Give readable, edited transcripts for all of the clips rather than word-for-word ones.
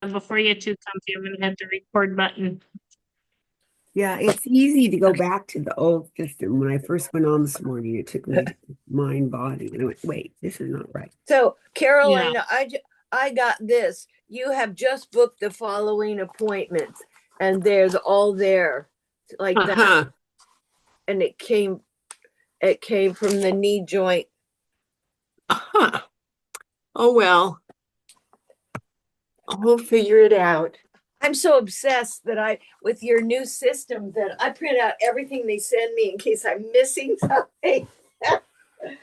Before you get too comfy, I'm gonna hit the record button. Yeah, it's easy to go back to the old system. When I first went on this morning, it took me to mind, body, and I went, wait, this is not right. So, Yeah. Caroline, I got this. You have just booked the following appointments, and there's all there like that. Uh-huh. And it came from the knee joint. Uh-huh. Oh, well, we'll figure it out. I'm so obsessed that I with your new system that I print out everything they send me in case I'm missing something.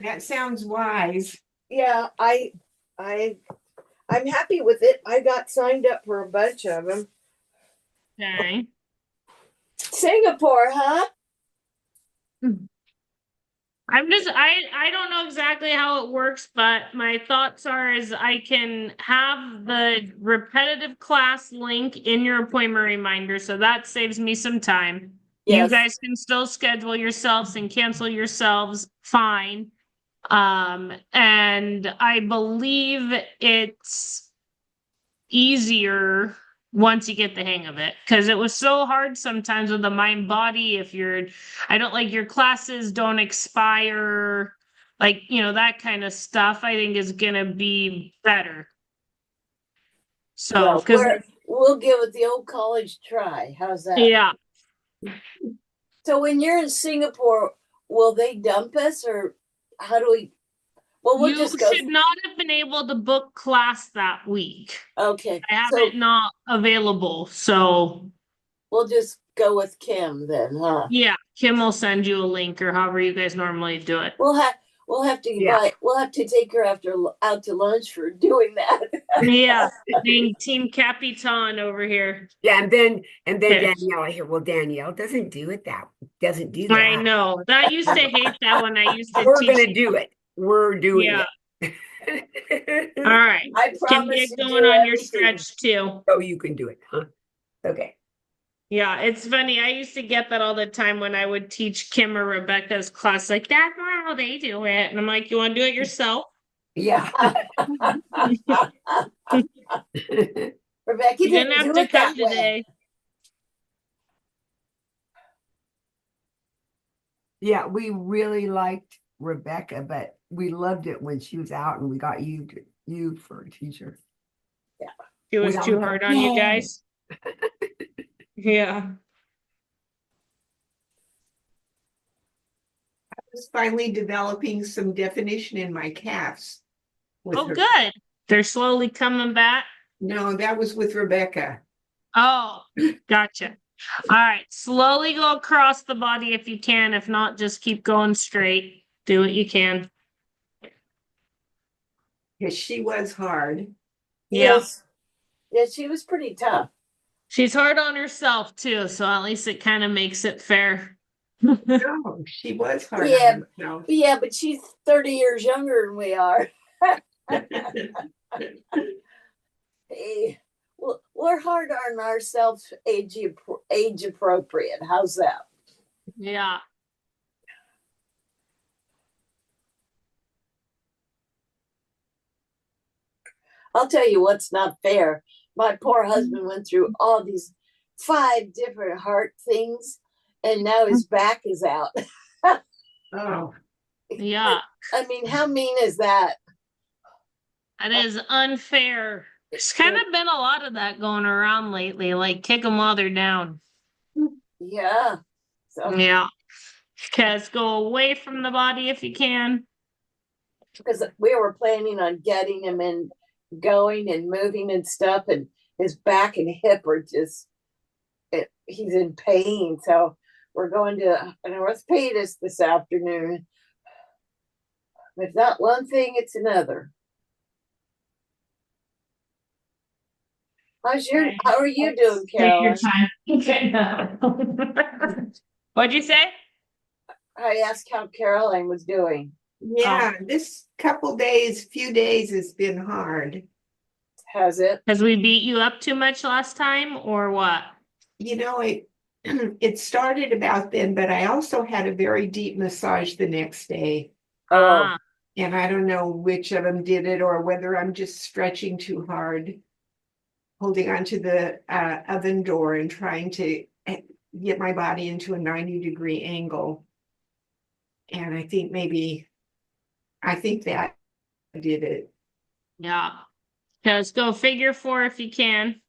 That sounds wise. Yeah, I I'm happy with it. I got signed up for a bunch of them. Okay. Singapore, huh? I don't know exactly how it works, but my thoughts are is I can have the repetitive class link in your appointment reminder, so that saves me some time. You Yes. guys can still schedule yourselves and cancel yourselves fine. And I believe it's easier once you get the hang of it because it was so hard sometimes with the mind body. If you're, I don't like your classes don't expire, like, that kind of stuff, I think is gonna be better. So, Well, because, we'll give it the old college try. How's that? yeah, So when you're in Singapore, will they dump us or how do we? Well, we'll you just go. should not have been able to book class that week. Okay, I have so it not available. So, we'll just go with Kim then, huh? yeah, Kim will send you a link or however you guys normally do it. We'll have Yeah. we'll have to take her after out to lunch for doing that. Yeah, being Team Capitan over here. Yeah, and then Okay. Danielle, I hear, well, Danielle doesn't do I that. know. That used to hate that when I used to We're teach. gonna do it. We're doing Yeah. All it. right. I Can promise get to going do on your everything. stretch too. Oh, you can do it, huh? Okay. Yeah, it's funny. I used to get that all the time when I would teach Kim or Rebecca's class. Like, that's not how they do it. And I'm like, you want to do it yourself? Yeah. Rebecca You didn't didn't have do to it that come way. today. Yeah, we really liked Rebecca, but we loved it when she was out and we got you for a teacher. Yeah. It We was all too go, hard on you yay. guys. Yeah. Was finally developing some definition in my calves with Oh, her. good. They're slowly coming back. No, that was with Rebecca. Oh, gotcha. All right. Slowly go across the body if you can. If not, just keep going straight. Do what you can. Because she was hard. Yeah. Yes. Yeah, she was pretty tough. She's hard on herself too, so at least it kind of makes it fair. No, she was hard Yeah, on herself. yeah, but she's 30 years younger than we are. Hey, we're hard on ourselves, age appropriate. How's that? Yeah. I'll tell you what's not fair. My poor husband went through all these 5 different heart things, and now his back is out. Oh, Yeah. I mean, how mean is that? That is unfair. There's kind of been a lot of that going around lately, like kick them while they're down. Yeah. So, Yeah. Because go away from the body if you can. because we were planning on getting him in going and moving and stuff, and his back and hip are just, he's in pain. So, we're going to an orthopedist this afternoon. If not one thing, it's another. Okay. How are you doing, Take your Carolyn? time. Okay. What'd you say? I asked how Caroline was doing. Oh, yeah, this few days has been hard. Has it? because we beat you up too much last time, or what? It it started about then, but I also had a very deep massage the next day. Oh, Ah, And I don't know which of them did it or whether I'm just stretching too hard. holding onto the oven door and trying to get my body into a 90-degree angle. And I think that did it. Yeah. Just go figure 4 if you can.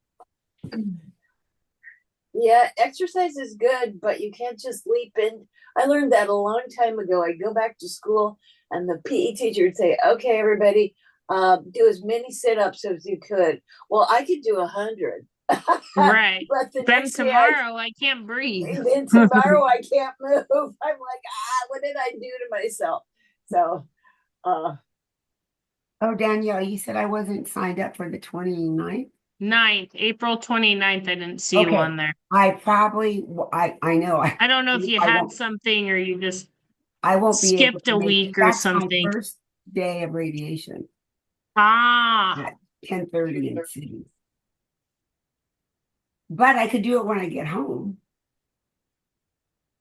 Yeah, exercise is good, but you can't just leap in. I learned that a long time ago. I go back to school, and the PE teacher would say, "Okay, everybody, do as many sit-ups as you could." Well, I could do 100, Right. but the Then next day, tomorrow I can't breathe. and then tomorrow I can't move. I'm like, what did I do to myself? So, Oh, Danielle, you said I wasn't signed up for the 29th. 9th, April 29th. I didn't see you Okay. on there. I probably, I know. I don't know if you I had won't, something or you just I won't be able skipped to a make it. week or That's my something. first day of radiation Ah, at 10:30 in city. But I could do it when I get home.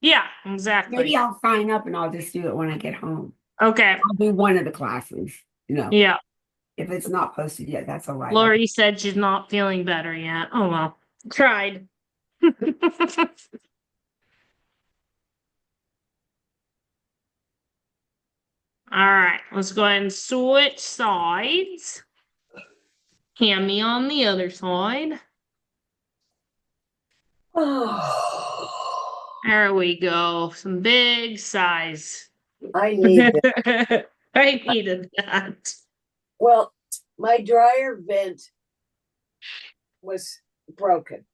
yeah, exactly. Maybe I'll sign up and I'll just do it when I get home. Okay. I'll do one of the classes, Yeah. If it's not posted yet, that's all right. Lori said she's not feeling better yet. Oh well. Tried. All right, let's go ahead and switch sides. Hammy on the other side. There we go. Some big size. I need this. I needed that. Well, my dryer vent was broken.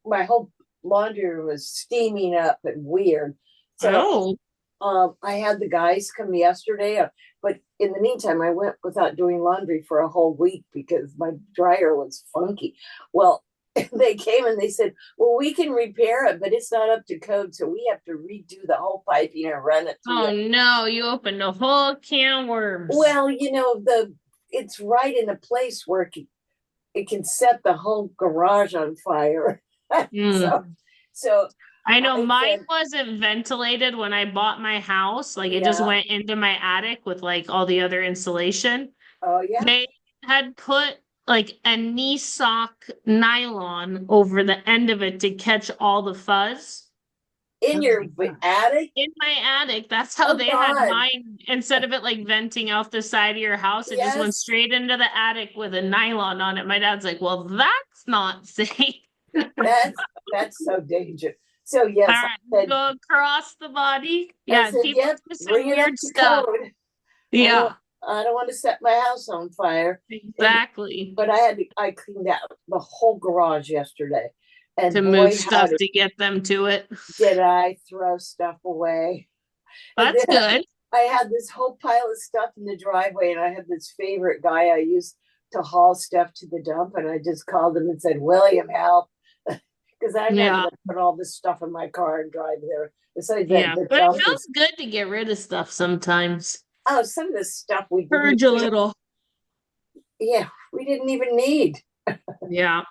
My whole laundry was steaming up and weird. So I had the guys come yesterday, but in the meantime, I went without doing laundry for a whole week because my dryer was funky. Well, they came and they said, "Well, we can repair it, but it's not up to code, so we have to redo the whole piping and run it through." Oh no, you opened a whole can of worms. Well, it's right in a place where it can set the whole garage on fire. So I know mine wasn't ventilated when I bought my house. Like it just went into my attic with like all the other insulation. Oh yeah. They had put like a knee sock nylon over the end of it to catch all the fuzz. In your attic? In my attic. That's how they had mine. Instead of it like venting off the side of your house, it just went straight into the attic with a nylon on it. My dad's like, "Well, that's not safe." That's so dangerous. So yes, all right, go across the body. Yeah, said, people do some weird stuff. Code. Yeah. I don't want to set my house on fire. Exactly. But I cleaned out the whole garage yesterday. And to move stuff to get them to it. Did I throw stuff away? That's good. I had this whole pile of stuff in the driveway, and I had this favorite guy I used to haul stuff to the dump, and I just called him and said, "William, help." Because I'm not going to put all this stuff in my car and drive there. Besides that, but it feels good to get rid of stuff sometimes. Oh, some of this stuff we purge a little. Yeah, we didn't even need. Yeah.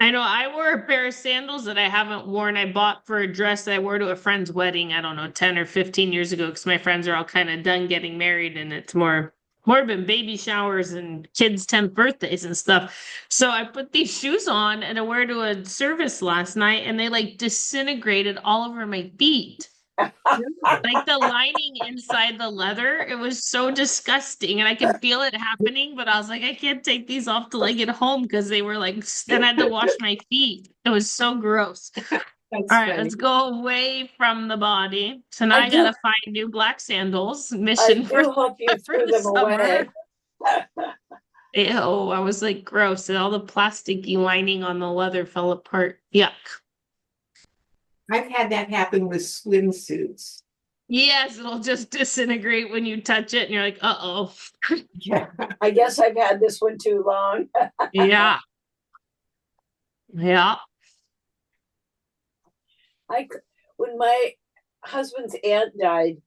I know I wore a pair of sandals that I haven't worn. I bought for a dress that I wore to a friend's wedding, I don't know, 10 or 15 years ago, because my friends are all kind of done getting married and it's more been baby showers and kids' 10th birthdays and stuff. So I put these shoes on and I wore to a service last night and they like disintegrated all over my feet. Like the lining inside the leather, it was so disgusting and I could feel it happening, but I was like, I can't take these off till I get home because they were like, and I had to wash my feet. It was so gross. All right, let's go away from the body. So now I gotta find new black sandals. Mission I do hope you threw them away. Ew, I was like gross, and all the plasticky lining on the leather fell apart. Yuck. I've had that happen with swimsuits. Yes, it'll just disintegrate when you touch it, and you're like, uh-oh. Yeah. I guess I've had this one too long. Yeah. Yeah. When my husband's aunt died,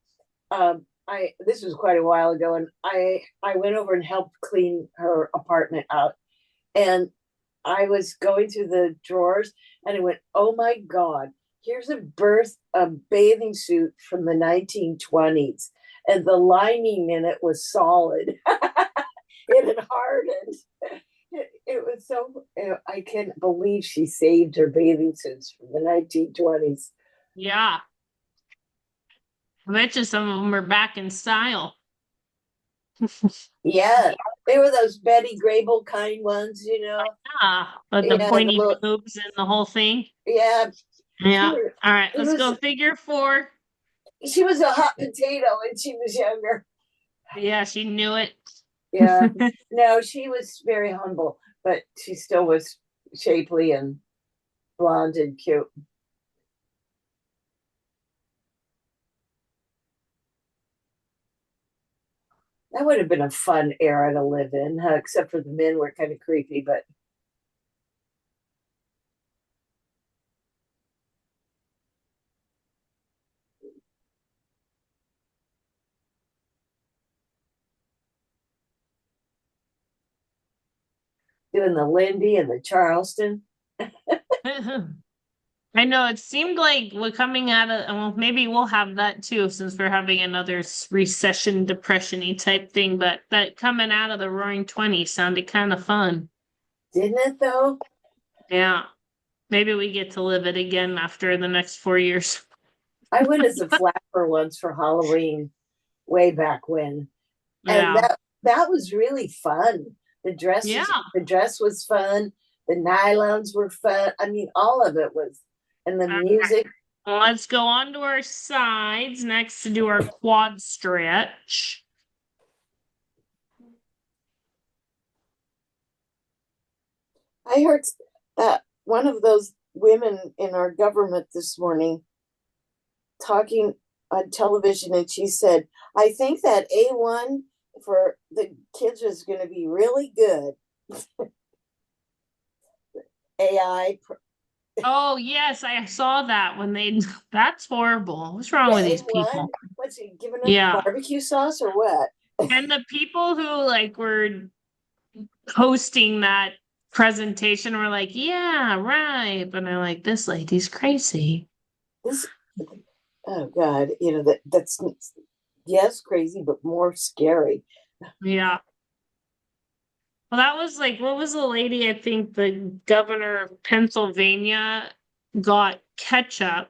this was quite a while ago, and I went over and helped clean her apartment out, and I was going through the drawers, and I went, "Oh my God, here's a bathing suit from the 1920s, and the lining in it was solid. It had hardened. it was so, I can't believe she saved her bathing suits from the 1920s. Yeah. I bet you some of them are back in style. Yeah, they were those Betty Grable kind ones, you know. Ah, but the Yeah, the pointy little, boobs and the whole thing. yeah. She Yeah. was, All right, she let's was go figure 4. she was a hot potato when she was younger. Yeah, she knew it. Yeah. No, she was very humble, but she still was shapely and blonde and cute. That would have been a fun era to live in, huh? Except for the men were kind of creepy, but doing the Lindy and the Charleston. I know it seemed like we're coming out of, well, maybe we'll have that too, since we're having another recession, depression-y type thing, but that coming out of the roaring 20s sounded kind of fun. Didn't it though? Yeah. Maybe we get to live it again after the next 4 years. I went as a flapper once for Halloween way back when. And Yeah. that was really fun. Yeah. The dress was fun. The nylons were fun. I mean, all of it was, and the All right. music. Well, let's go on to our sides next to do our quad stretch. I heard that one of those women in our government this morning talking on television, and she said, "I think that A1 for the kids is going to be really good." AI, Oh, yes, I saw that when they, that's horrible. What's wrong the with these A1. people? What's he giving us Yeah. barbecue sauce or what? And the people who like were hosting that presentation were like, yeah, right. But I'm like, this lady's crazy. This, oh God, you know that's yes, crazy, but more scary. Yeah. Well, that was like, what was the lady? I think the governor of Pennsylvania got ketchup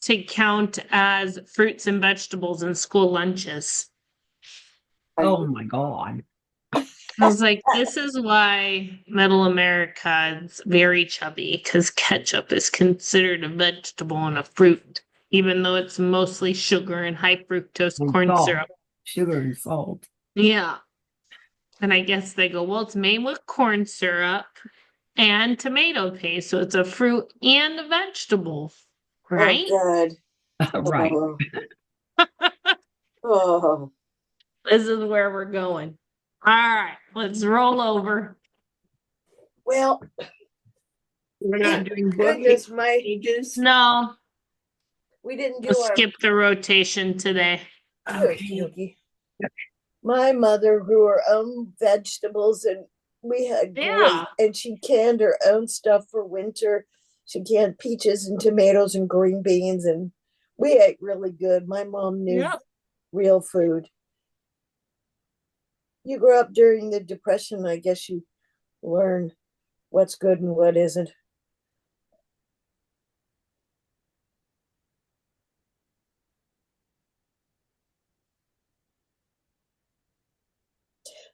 to count as fruits and vegetables in school lunches. Oh my God. I was like, this is why middle America is very chubby, because ketchup is considered a vegetable and a fruit, even though it's mostly sugar and high fructose And corn salt, syrup. sugar and salt. Yeah. And I guess they go, well, it's made with corn syrup and tomato paste, so it's a fruit and a vegetable, Oh right? God. Right. Oh, oh. This is where we're going. All right, let's roll over. Well, We're not doing goodness, pages. No, we didn't do we'll our skip the rotation today. Okay. okay. My mother grew her own vegetables, and we had great. Yeah. And she canned her own stuff for winter. She canned peaches and tomatoes and green beans, and we ate really good. My mom knew Yep. real food. You grew up during the Depression. I guess you learn what's good and what isn't.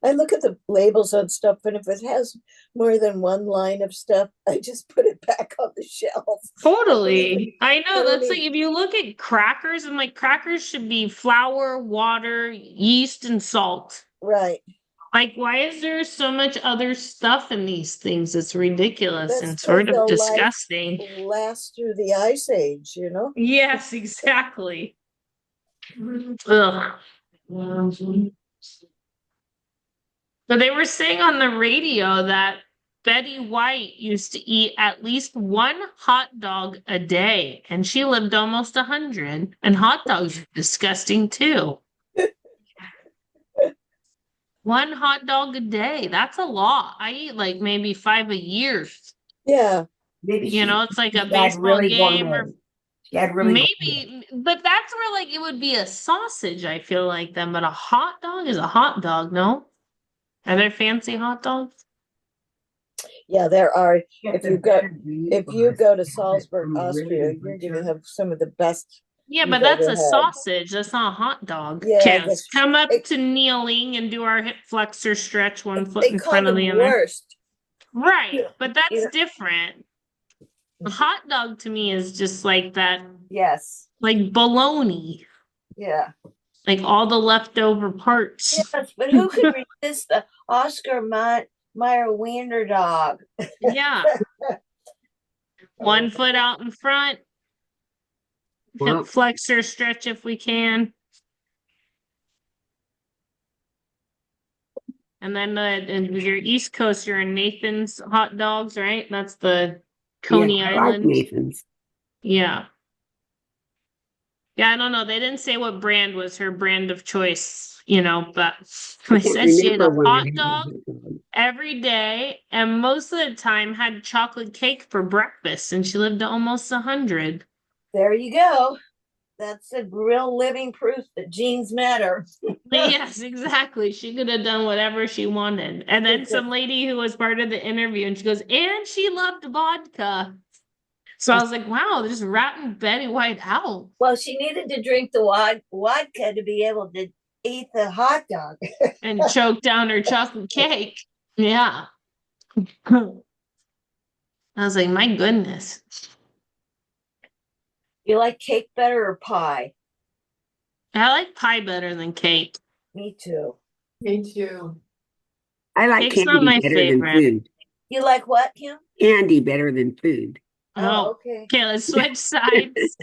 I look at the labels on stuff, and if it has more than one line of stuff, I just put it back on the shelf. Totally. I I know. don't That's like even, if you look at crackers, and like crackers should be flour, water, yeast, and salt. right. Like, why is there so much other stuff in these things? It's ridiculous That's and because sort of they'll disgusting. last through the ice age, you know? Yes, exactly. Ugh. So they were saying on the radio that Betty White used to eat at least one hot dog a day, and she lived almost 100. And hot dogs are disgusting too. One hot dog a day. That's a lot. I eat like maybe 5 a year. Yeah. Maybe You know, it's like a she had baseball really game or gourmet. She had really gourmet. maybe, but that's where like it would be a sausage, I feel like then, but a hot dog is a hot dog, no? Are there fancy hot dogs? Yeah, there are. Get If the you go, better beef if you or go to have it Salzburg, from a Austria, really you're butcher. going to have some of the best Yeah, you've but that's ever a had. sausage. That's not a hot dog. Yeah, Okay, I let's guess come up it, to kneeling and do our hip flexor stretch, one foot they in call front of them the other. worst. Right, You, but you that's know, different. A hot dog to me is just like that, yes, like bologna, yeah, like all the leftover parts. yes. But who could resist the Oscar Mayer Wiener dog? Yeah, one foot out in front, hip Well, flexor stretch if we can. And then and your East Coast, you're in Nathan's hot dogs, right? That's the yeah, Coney I like Island. Nathan's. Yeah. Yeah, I don't know. They didn't say what brand was her brand of choice, but I they can't said she ate remember a when I hot had a dog hot dog. every day and most of the time had chocolate cake for breakfast and she lived to almost 100. There you go. That's a real living proof that genes matter. Yes, exactly. She could have done whatever she wanted. And then some lady who was part of the interview and she goes, and she loved vodka. So I was like, wow, they're just ratting Betty White out. Well, she needed to drink the vodka to be able to eat the hot dog. And choked down her chocolate cake. Yeah. I was like, my goodness. You like cake better or pie? I like pie better than cake. Me too. Me too. I like Cake's not candy my better than favorite. food. You like what, Kim? Candy better than food. Oh, Oh, okay. okay, let's switch sides.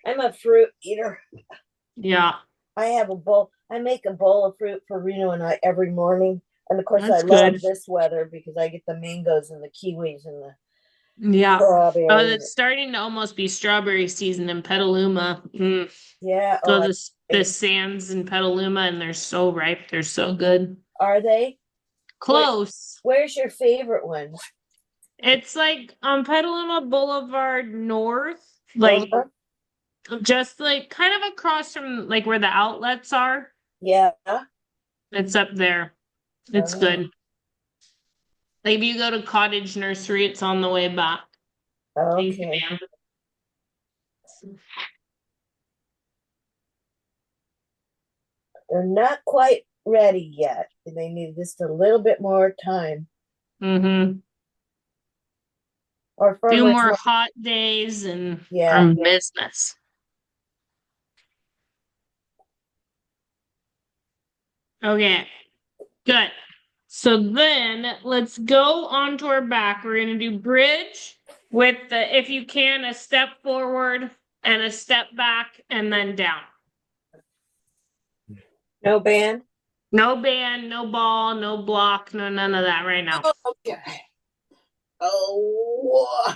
I'm a fruit eater. Yeah, I have a bowl. I make a bowl of fruit for Reno and I every morning. And of course, I that's love good. this weather because I get the mangoes and the kiwis and the Yeah. Oh, strawberries. it's starting to almost be strawberry season in Petaluma. Yeah. Go Oh, the sands in Petaluma and they're so ripe. They're so good. are they? Close. Where's your favorite one? It's like on Petaluma Boulevard North, like just like kind of across from like where the outlets are. Yeah. It's up there. It's good. Like if you go to Cottage Nursery, it's on the way back. Thank you, Okay. ma'am. They're not quite ready yet. They need just a little bit more time. Mm-hmm. Or Few farmers. more hot days and Yeah. business. Okay, good. So then let's go on to our back. We're gonna do bridge with the, if you can, a step forward and a step back and then down. No band? No band, no ball, no block, no none of that right now. Okay. Oh.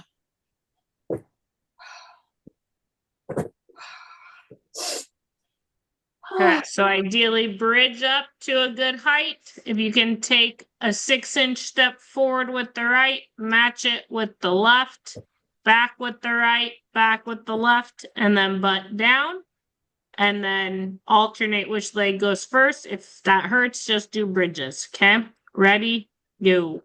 Okay, so ideally bridge up to a good height. If you can take a 6-inch step forward with the right, match it with the left, back with the right, back with the left, and then butt down. And then alternate which leg goes first. If that hurts, just do bridges. Okay, ready, go.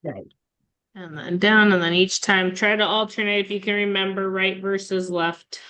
Right. And then down, and then each time try to alternate if you can remember right versus left.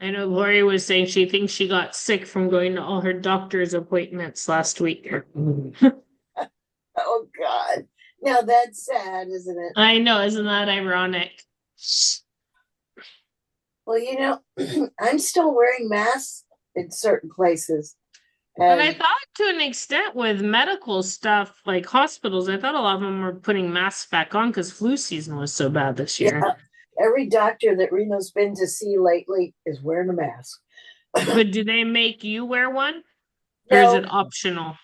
I know Lori was saying she thinks she got sick from going to all her doctor's appointments last week. Oh God. Now that's sad, isn't it? I know, isn't that ironic? Well, I'm still wearing masks in certain places. And I thought to an extent with medical stuff, like hospitals, I thought a lot of them were putting masks back on because flu season was so bad this year. Every doctor that Reno's been to see lately is wearing a mask. But do they make you wear one? Or is it No, optional?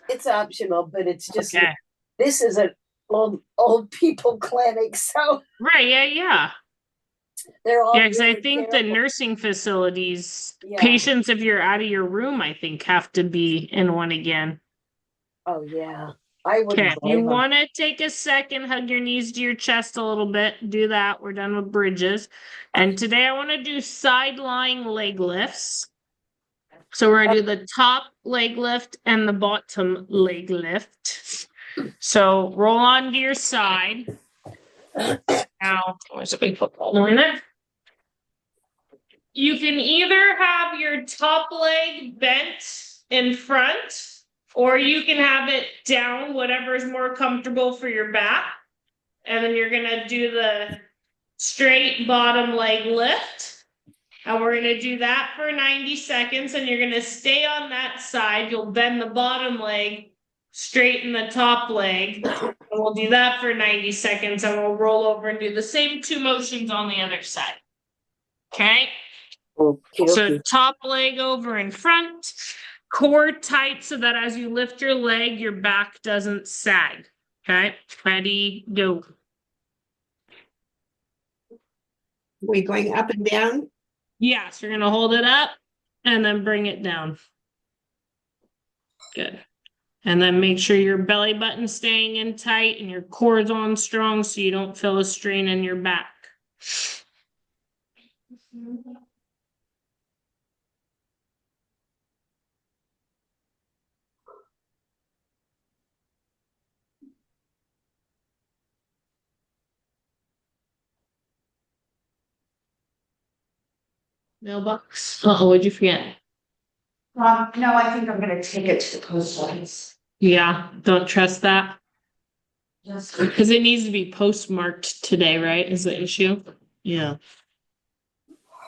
it's optional, but it's just Okay. this is an old people clinic, so Right, yeah, yeah. they're all Yeah, because I very think the careful. nursing facilities, Yeah. patients, if you're out of your room, I think have to be in one again. Oh yeah. I Okay, wouldn't if you blame them. want to take a second, hug your knees to your chest a little bit, do that. We're done with bridges. And today I want to do side lying leg lifts. So we're gonna do the top leg lift and the bottom leg lift. So roll onto your side. Now, where's the big football in there? You can either have your top leg bent in front, or you can have it down, whatever is more comfortable for your back. And then you're gonna do the straight bottom leg lift. And we're gonna do that for 90 seconds, and you're gonna stay on that side. You'll bend the bottom leg, straighten the top leg. And we'll do that for 90 seconds, and we'll roll over and do the same two motions on the other side. Okay? Okie So dokie. top leg over in front, core tight so that as you lift your leg, your back doesn't sag. Okay? Ready, go. We going up and down? Yes, you're gonna hold it up and then bring it down. Good. And then make sure your belly button's staying in tight and your core's on strong so you don't feel a strain in your back. Mailbox. Uh-oh, what'd you forget? No, I think I'm gonna take it to the post office. Yeah, don't trust that. Yes. Because it needs to be postmarked today, right? Is the issue? Yeah.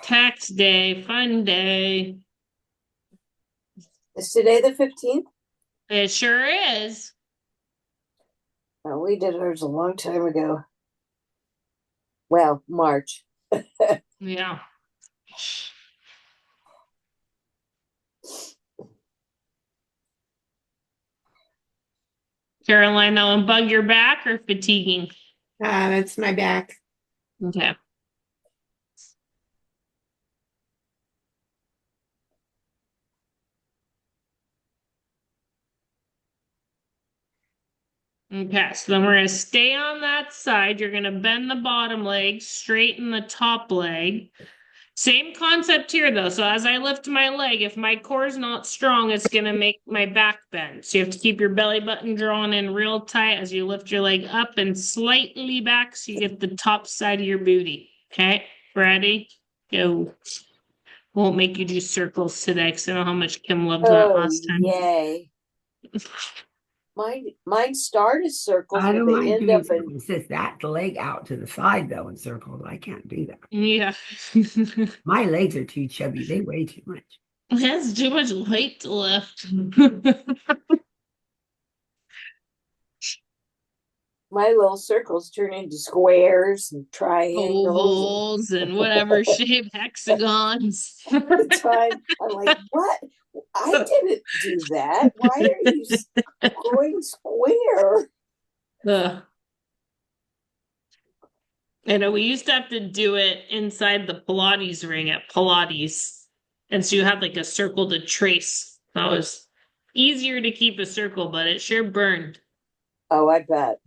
Tax day, fun day. Is today the 15th? It sure is. Oh, we did ours a long time ago. Well, March. Yeah. Caroline, that one bug your back or fatiguing? That's my back. Okay. Okay, so then we're going to stay on that side. You're going to bend the bottom leg, straighten the top leg. Same concept here, though. So as I lift my leg, if my core is not strong, it's going to make my back bend. So you have to keep your belly button drawn in real tight as you lift your leg up and slightly back so you get the top side of your booty. Okay, ready? Go. Won't make you do circles today because I know how much Kim loved that Oh, last time. yay. Mine start as circles, I but don't they mind end doing up in circles. It says that the leg out to the side though in circles. I can't do that. Yeah. My legs are too chubby. They weigh too much. That's too much weight to lift. my little circles turn into squares and triangles. And Ovals and whatever shape hexagons. the time I'm like, what? I didn't do that. Why are you going square? Ugh. I know we used to have to do it inside the Pilates ring at Pilates. And so you had like a circle to trace. That was easier to keep a circle, but it sure burned. Oh, I bet.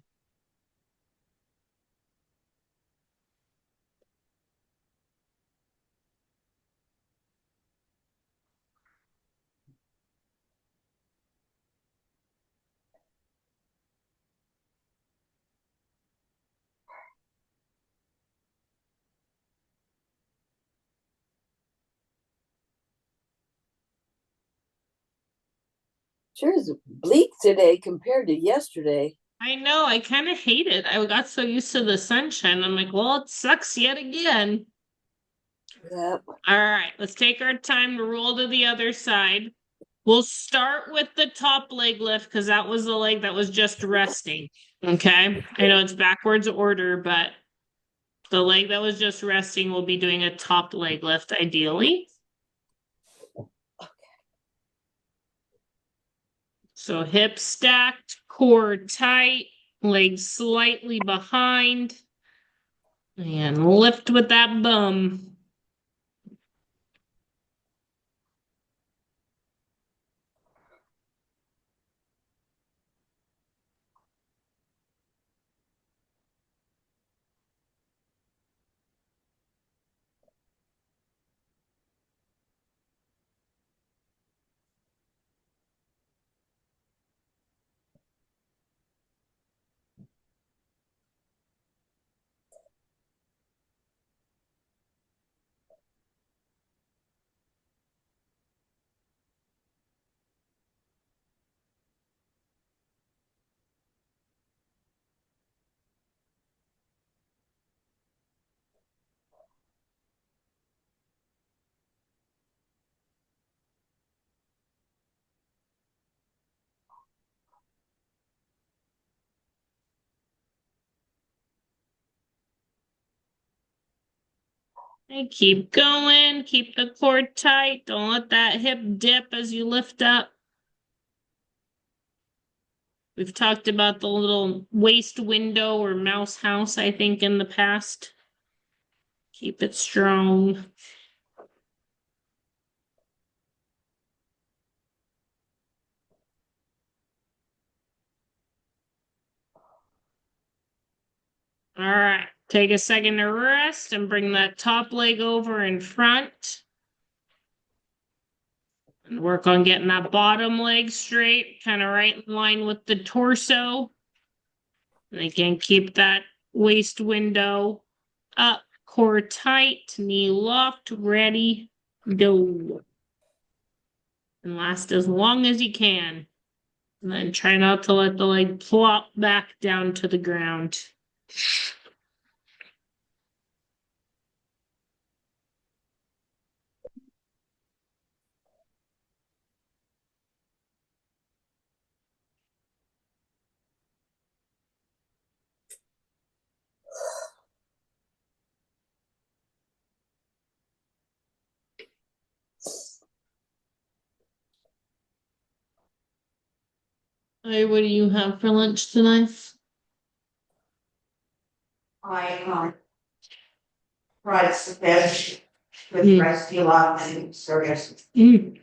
Sure is bleak today compared to yesterday. I know, I kind of hate it. I got so used to the sunshine. I'm like, well, it sucks yet again. Yep. All right, let's take our time to roll to the other side. We'll start with the top leg lift because that was the leg that was just resting. Okay. I know it's backwards order, but The leg that was just resting will be doing a top leg lift ideally. So hips stacked, core tight, legs slightly behind, and lift with that bum. And keep going, keep the core tight. Don't let that hip dip as you lift up. We've talked about the little waist window or mouse house, I think, in the past. Keep it strong. All right, take a second to rest and bring that top leg over in front. And work on getting that bottom leg straight, kind of right in line with the torso. And again, keep that waist window up, core tight, knee locked, ready, go. And last as long as you can. And then try not to let the leg plop back down to the ground. Hey, what do you have for lunch tonight? I fried some fish with Mm. rice pilaf and sturgis. Mm.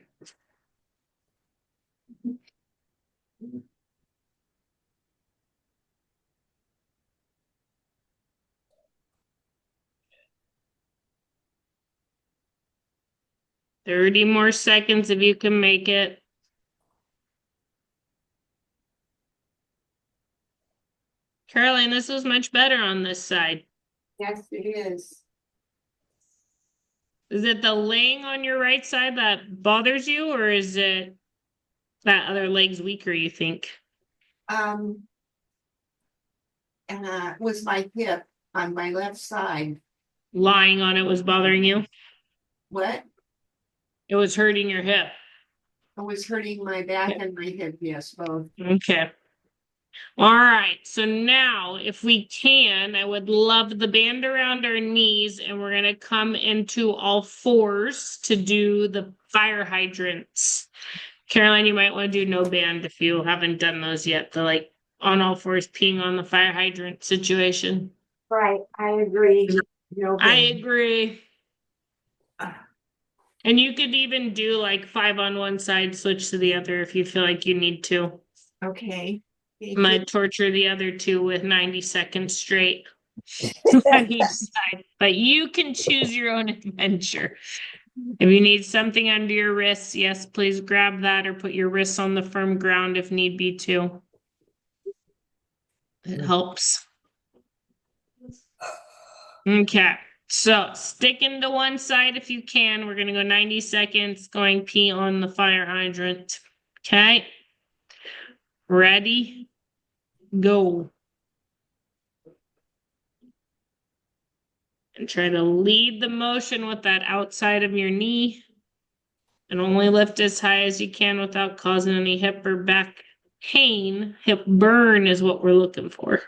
Thirty more seconds if you can make it. Caroline, this was much better on this side. Yes, it is. Is it the laying on your right side that bothers you, or is it that other leg's weaker, you think? Was my hip on my left side. Lying on it was bothering you? What? It was hurting your hip. I was hurting my back and my hip, yes, both. Okay. All right. So now, if we can, I would love the band around our knees, and we're going to come into all fours to do the fire hydrants. Caroline, you might want to do no band if you haven't done those yet. The like on all fours peeing on the fire hydrant situation. Right, I agree. No I bad. agree. And you could even do like 5 on one side, switch to the other if you feel like you need to. Okay. I'm gonna torture the other two with 90 seconds straight on each side. But you can choose your own adventure. If you need something under your wrists, yes, please grab that or put your wrists on the firm ground if need be too. It helps. Okay. So sticking to one side if you can. We're gonna go 90 seconds going pee on the fire hydrant. Okay. Ready? Go. And try to lead the motion with that outside of your knee. And only lift as high as you can without causing any hip or back pain. Hip burn is what we're looking for.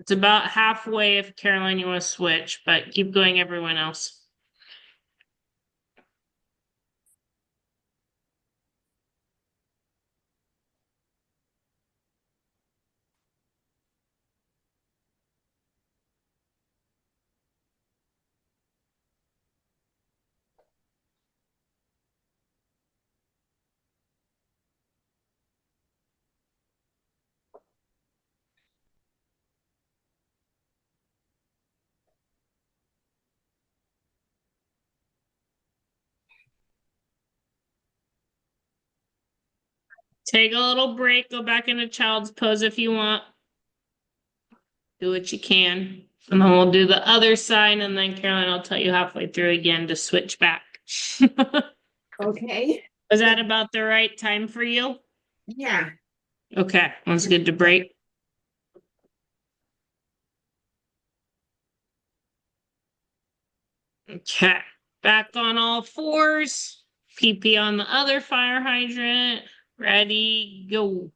It's about halfway if Caroline, you want to switch, but keep going everyone else. Take a little break, go back into child's pose if you want. Do what you can. And then we'll do the other side, and then Caroline, I'll tell you halfway through again to switch back. Okay. Was that about the right time for you? Yeah. Okay, that's good to break. Okay, back on all fours. PP on the other fire hydrant. Ready, go.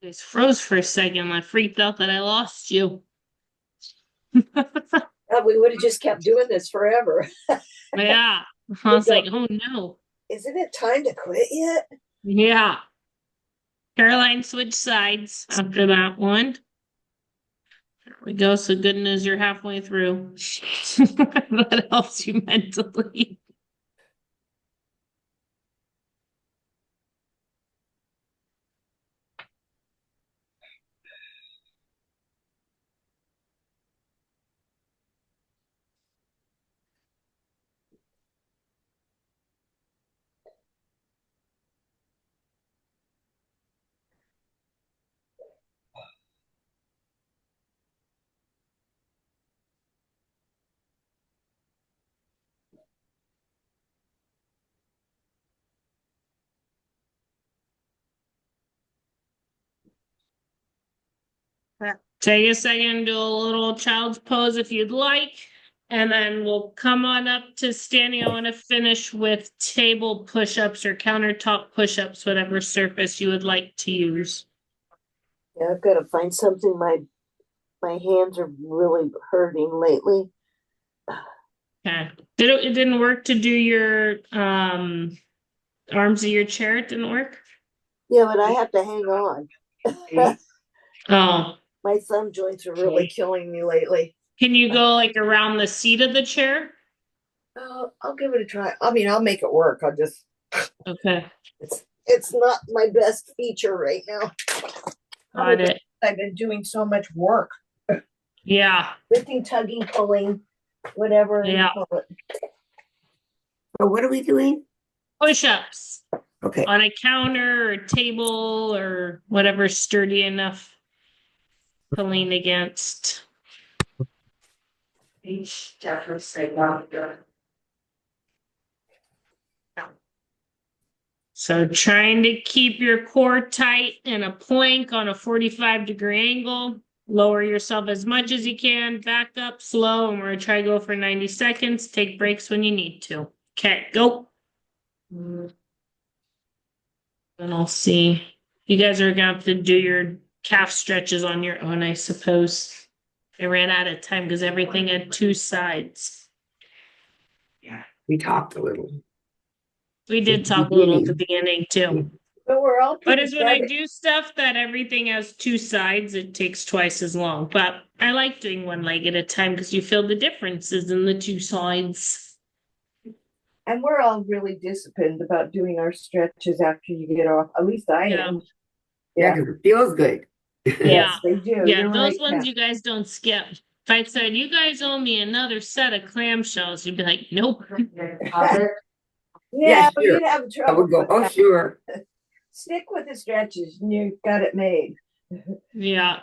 You guys froze for a second. I freaked out that I lost you. We would have just kept doing this forever. Yeah. I was like, oh no. Isn't it time to quit yet? Yeah. Caroline switched sides after that one. There we go. So good news you're halfway through. That helps you mentally. Take a second, do a little child's pose if you'd like, and then we'll come on up to standing. I want to finish with table push-ups or countertop push-ups, whatever surface you would like to use. Yeah, I've got to find something. My hands are really hurting lately. Okay. It didn't work to do your arms of your chair? It didn't work? Yeah, but I have to hang on. Oh. My thumb joints are really killing me lately. Can you go like around the seat of the chair? I'll give it a try. I mean, I'll make it work. Okay. It's not my best feature right now. Got it. I've been doing so much work. Yeah. Lifting, tugging, pulling, whatever. Yeah. So what are we doing? Push-ups. Okay. On a counter or table or whatever sturdy enough to lean against. So trying to keep your core tight in a plank on a 45-degree angle. Lower yourself as much as you can. Back up slow. And we're going to try to go for 90 seconds. Take breaks when you need to. Okay, go. And I'll see. You guys are going to have to do your calf stretches on your own, I suppose. I ran out of time because everything had two sides. Yeah, we talked a little. We did talk a little at the beginning too. But we're all But as when I do stuff that everything has two sides, it takes twice as long. But I like doing one leg at a time because you feel the differences in the two sides. And we're all really disciplined about doing our stretches after you get off. At least I am. Yeah, because it feels good. Yeah, Yes, they do. yeah, You're those right, ones Kat. you guys don't skip. If I said you guys owe me another set of clamshells, you'd be like, nope. Yeah, sure. you'd have I trouble. would go, with oh, that. sure. Stick with the stretches and you've got it made. Yeah.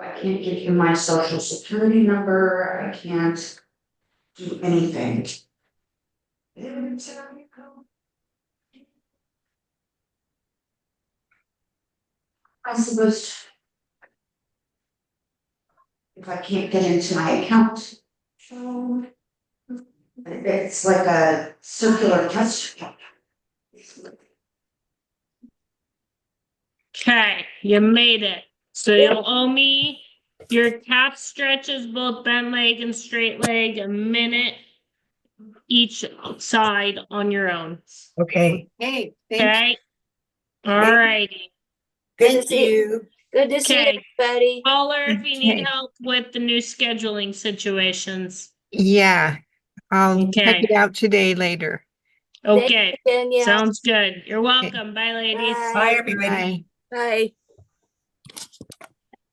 I can't give you my social security number, I can't do anything. I suppose if I can't get into my account, so it's like a circular question. Okay, you made it. So you'll owe me your calf stretches, both bent leg and straight leg, a minute each side on your own. Okay. Hey, thank Okay? All righty. Good to see you. Good to see Okay. everybody. Caller, if you need Okay. help with the new scheduling situations. Yeah, I'll check Okay. it out today later. Okay. Danielle. Sounds good. You're welcome. Bye, ladies. Bye, everybody. Bye. Bye.